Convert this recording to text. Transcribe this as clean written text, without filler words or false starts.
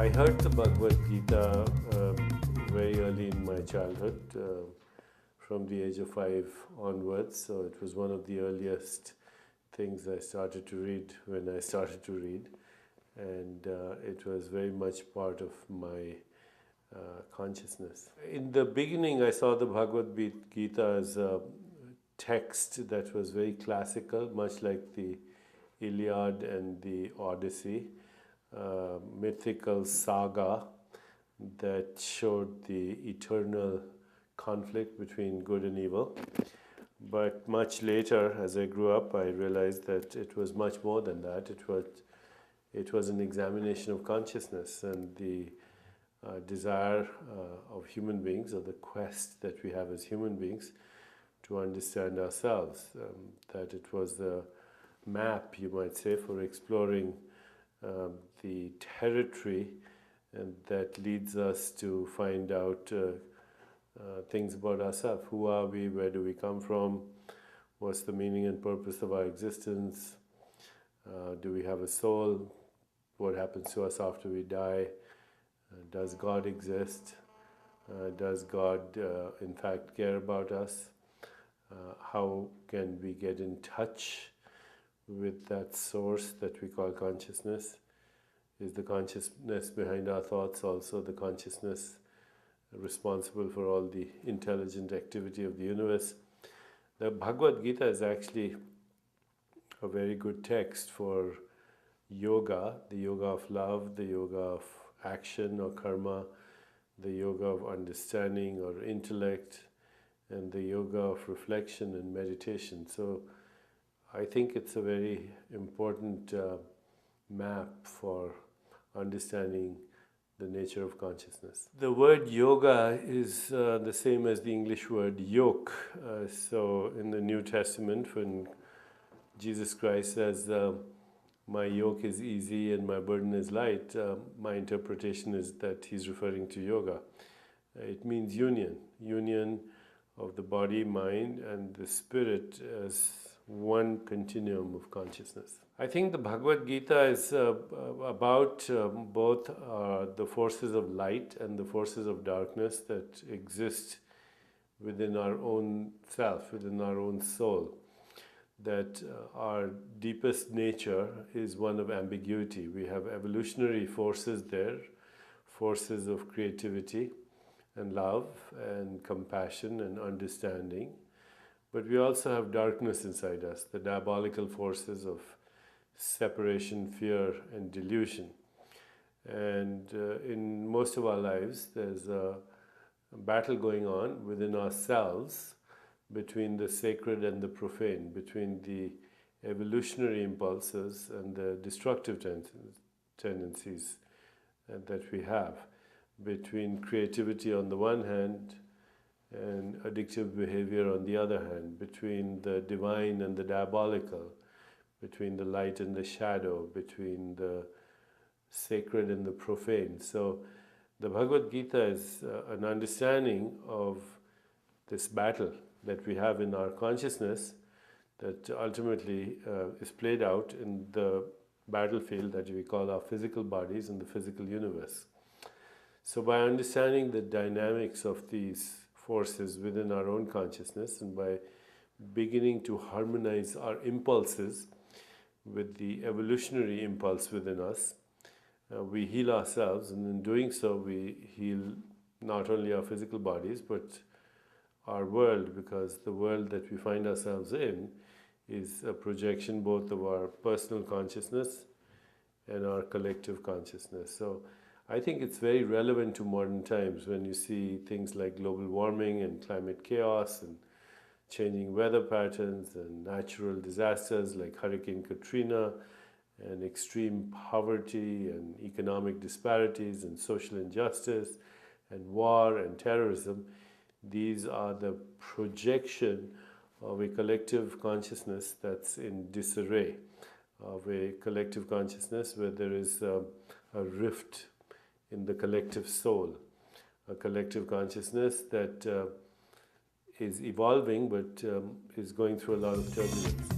I heard the Bhagavad Gita very early in my childhood, from the age of 5 onwards. So it was one of the earliest things I started to read when I started to read, and it was very much part of my consciousness. In the beginning, I saw the Bhagavad Gita as a text that was very classical, much like the Iliad and the Odyssey, mythical saga that showed the eternal conflict between good and evil. But much later, as I grew up, I realized that it was much more than that. It was an examination of consciousness and the desire of human beings, or the quest that we have as human beings to understand ourselves. That it was a map, you might say, for exploring the territory, and that leads us to find out things about ourselves. Who are we? Where do we come from? What's the meaning and purpose of our existence? Do we have a soul? What happens to us after we die? Does God exist? Does God in fact care about us? How can we get in touch with that source that we call consciousness? Is the consciousness behind our thoughts also the consciousness responsible for all the intelligent activity of the universe? The Bhagavad Gita is actually a very good text for yoga, the yoga of love, the yoga of action or karma, the yoga of understanding or intellect, and the yoga of reflection and meditation. So I think it's a very important map for understanding the nature of consciousness. The word yoga is the same as the English word yoke. So in the New Testament, when Jesus Christ says, my yoke is easy and my burden is light, my interpretation is that he's referring to yoga. It means union of the body, mind, and the spirit as one continuum of consciousness. I think the Bhagavad Gita is about both the forces of light and the forces of darkness that exist within our own self, within our own soul. That our deepest nature is one of ambiguity. We have evolutionary forces there, forces of creativity and love and compassion and understanding. But we also have darkness inside us, the diabolical forces of separation, fear, and delusion. And in most of our lives, there's a battle going on within ourselves between the sacred and the profane, between the evolutionary impulses and the destructive tendencies that we have, between creativity on the one hand and addictive behavior on the other hand, between the divine and the diabolical, between the light and the shadow, between the sacred and the profane. So the Bhagavad Gita is an understanding of this battle that we have in our consciousness that ultimately is played out in the battlefield that we call our physical bodies and the physical universe. So by understanding the dynamics of these forces within our own consciousness, and by beginning to harmonize our impulses with the evolutionary impulse within us, we heal ourselves, and in doing so we heal not only our physical bodies but our world, because the world that we find ourselves in is a projection both of our personal consciousness and our collective consciousness. So I think it's very relevant to modern times when you see things like global warming and climate chaos and changing weather patterns and natural disasters like Hurricane Katrina and extreme poverty and economic disparities and social injustice and war and terrorism. These are the projection of a collective consciousness that's in disarray, of a collective consciousness where there is a rift in the collective soul, a collective consciousness that is evolving but is going through a lot of turbulence.